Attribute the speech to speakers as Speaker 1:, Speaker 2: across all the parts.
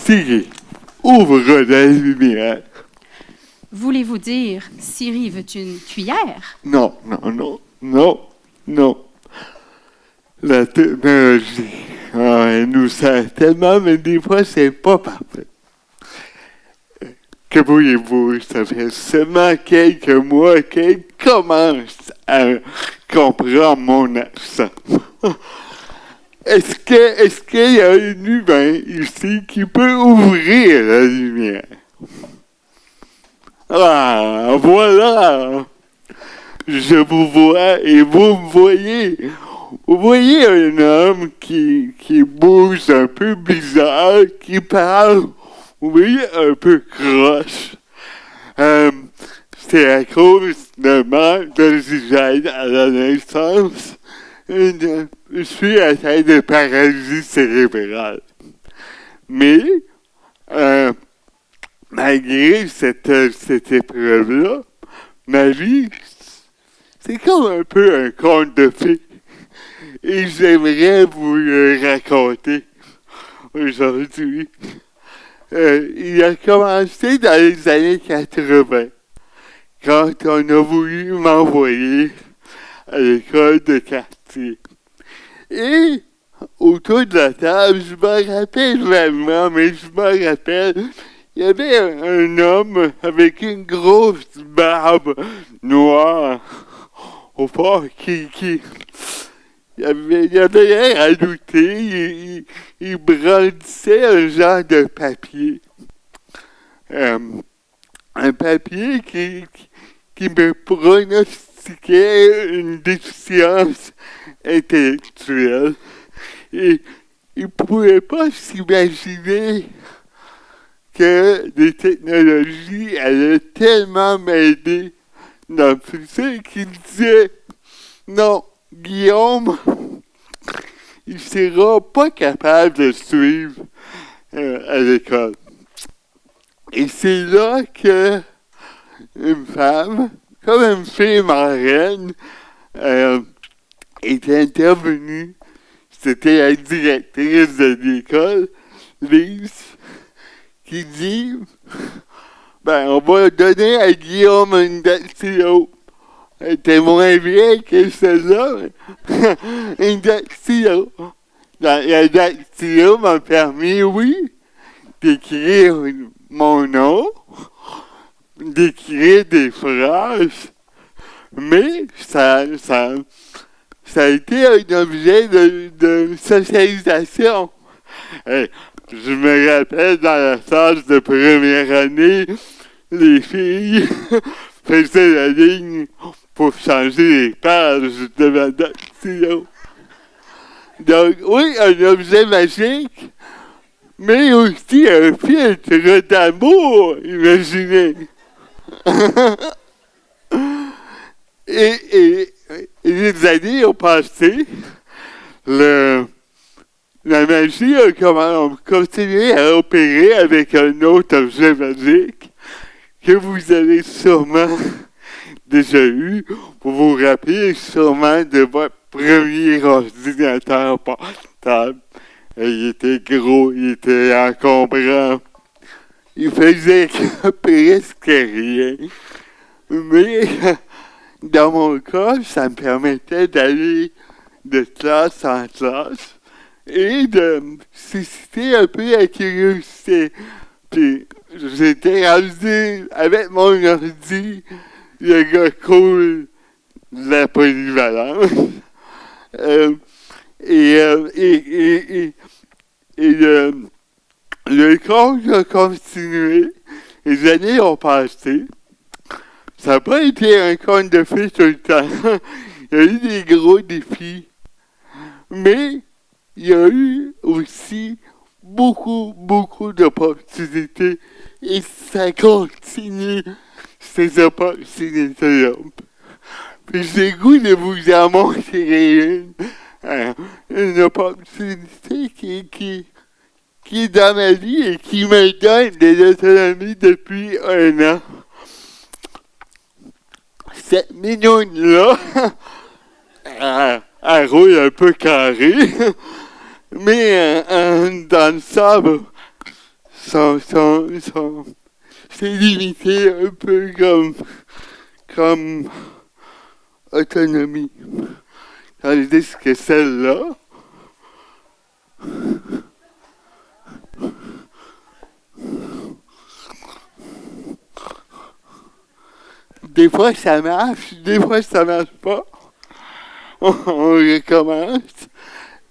Speaker 1: Siri, ouvre la lumière.
Speaker 2: Voulez-vous dire, Siri veut une cuillère?
Speaker 1: Non, non, non, non, non. La technologie, elle nous aide tellement, mais des fois, c'est pas parfait. Que voyez-vous, ça fait seulement quelques mois qu'elle commence à comprendre mon accent. Est-ce qu'il y a un humain ici qui peut ouvrir la lumière? Ah, voilà! Je vous vois et vous me voyez. Vous voyez un homme qui bouge un peu bizarre, qui parle, vous voyez, un peu croche. C'est à cause de manque d'oxygène à la naissance. Je suis atteint de paralysie cérébrale. Mais, malgré cette épreuve-là, ma vie, c'est comme un peu un conte de fées. Et j'aimerais vous le raconter aujourd'hui. Il a commencé dans les années 80, quand on a voulu m'envoyer à l'école de quartier. Et autour de la table, je me rappelle vraiment, mais je me rappelle, il y avait un homme avec une grosse barbe noire au fond qui il avait l'air à douter, il brandissait un genre de papier. Un papier qui me pronostiquait une déficience intellectuelle. Et il ne pouvait pas s'imaginer que les technologies allaient tellement m'aider dans le futur qu'il disait non, Guillaume, il ne sera pas capable de suivre à l'école. Et c'est là que une femme, comme une fille marraine, est intervenue. C'était la directrice de l'école, Lise, qui dit on va donner à Guillaume une dactylo. Elle était moins vieille que celle-là. Une dactylo. La dactylo m'a permis, oui, d'écrire mon nom, d'écrire des phrases, mais ça a été un objet de socialisation. Hey, je me rappelle dans la classe de première année, les filles faisaient la ligne pour changer les pages de ma dactylo. Donc, oui, un objet magique, mais aussi un filtre d'amour, imaginez. et les années ont passé, la magie a continué à opérer avec un autre objet magique que vous avez sûrement déjà eu. Vous vous rappelez sûrement de votre premier ordinateur portable. Il était gros, il était encombrant. Il faisait presque rien. Mais dans mon cas, ça me permettait d'aller de classe en classe et de susciter un peu la curiosité. Puis j'étais rendu avec mon ordi, le gars cool de la polyvalence. Le conte a continué, les années ont passé. Ça n'a pas été un conte de fées tout le temps. Il y a eu des gros défis. Mais il y a eu aussi beaucoup d'opportunités. Et ça continue, ces opportunités-là. Puis j'ai le goût de vous en montrer une opportunité qui est dans ma vie et qui me donne de l'autonomie depuis 1 an. Cette mignonne-là, elle roule un peu carré, mais dans le sable, c'est limité un peu comme autonomie. Tandis que celle-là, des fois ça marche, des fois ça marche pas. On recommence.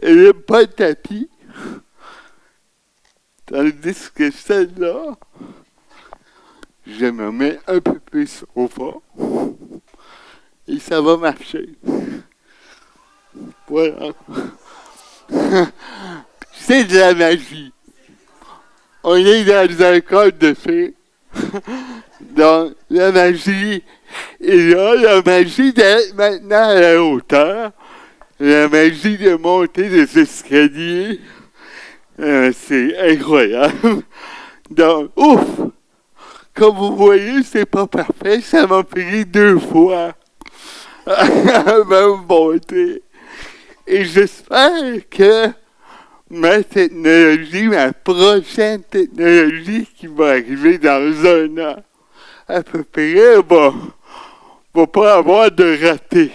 Speaker 1: Elle n'a pas de tapis. Tandis que celle-là, je me mets un peu plus au fond. Et ça va marcher. Voilà. C'est de la magie. On est dans un conte de fées. Donc, la magie est là. La magie d'être maintenant à la hauteur. La magie de monter des escaliers. C'est incroyable. Donc, ouf! Comme vous voyez, c'est pas parfait. Ça m'a pris 2 fois à me monter. Et j'espère que ma technologie, ma prochaine technologie qui va arriver dans 1 an, à peu près, va pas avoir de raté.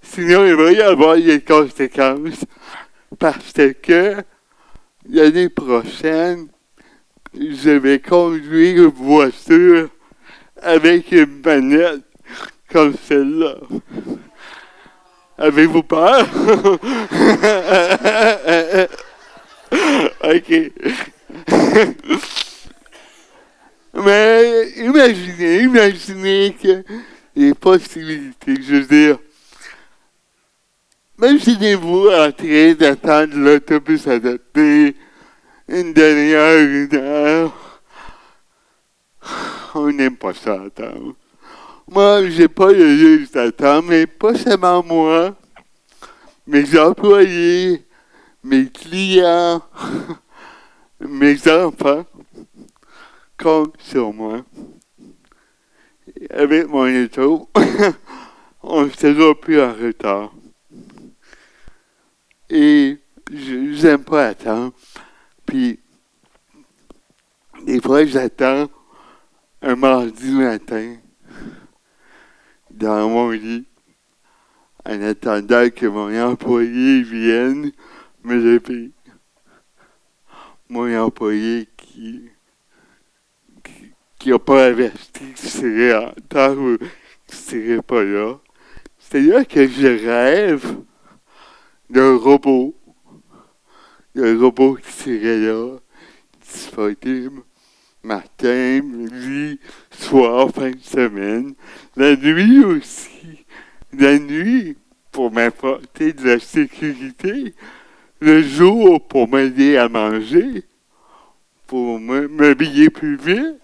Speaker 1: Sinon, il va y avoir des conséquences. Parce que l'année prochaine, je vais conduire une voiture avec une manette comme celle-là. Avez-vous peur? OK. Mais imaginez que les possibilités, je veux dire, imaginez-vous en train d'attendre l'autobus adapté une demi-heure, 1 heure. On n'aime pas ça attendre. Moi, j'ai pas le luxe d'attendre, mais pas seulement moi. Mes employés, mes clients, mes enfants comptent sur moi. Avec mon auto, on ne sera plus en retard. Et j'aime pas attendre. Puis, des fois, j'attends un mardi matin dans mon lit en attendant que mon employé vienne me lever. Mon employé qui n'a pas averti qu'il serait en retard ou qu'il serait pas là. C'est là que je rêve d'un robot. Un robot qui serait là, disponible, matin, midi, soir, fin de semaine. La nuit aussi. La nuit pour m'apporter de la sécurité. Le jour pour m'aider à manger. Pour m'habiller plus vite.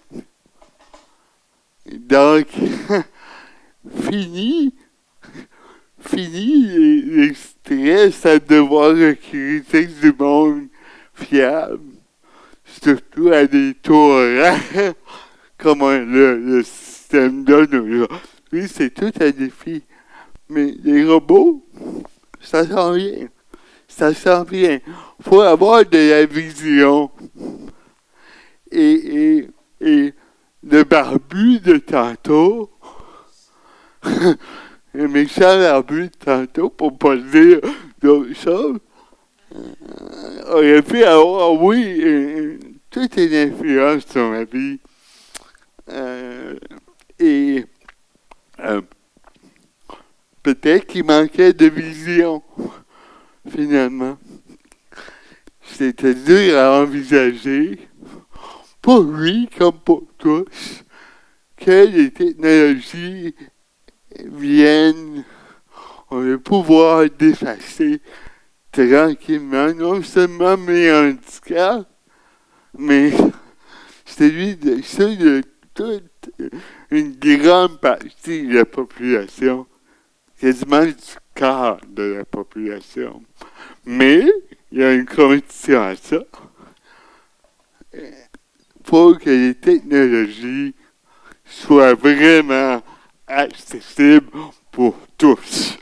Speaker 1: Donc, fini les stress à devoir recruter du monde fiable, surtout à des taux horaires comme le système donne aujourd'hui. C'est tout un défi. Mais les robots, ça s'en vient. Ça s'en vient. Il faut avoir de la vision. Et le barbu de tantôt, le méchant barbu de tantôt, pour ne pas dire d'autres choses, aurait pu avoir, oui, toute une influence sur ma vie. Et peut-être qu'il manquait de vision, finalement. C'était dur à envisager, pour lui comme pour tous, que les technologies viennent, ont le pouvoir d'effacer tranquillement, non seulement mes handicaps, mais celui de toute une grande partie de la population, quasiment du quart de la population. Mais il y a une condition à ça. Pour que les technologies soient vraiment accessibles pour tous.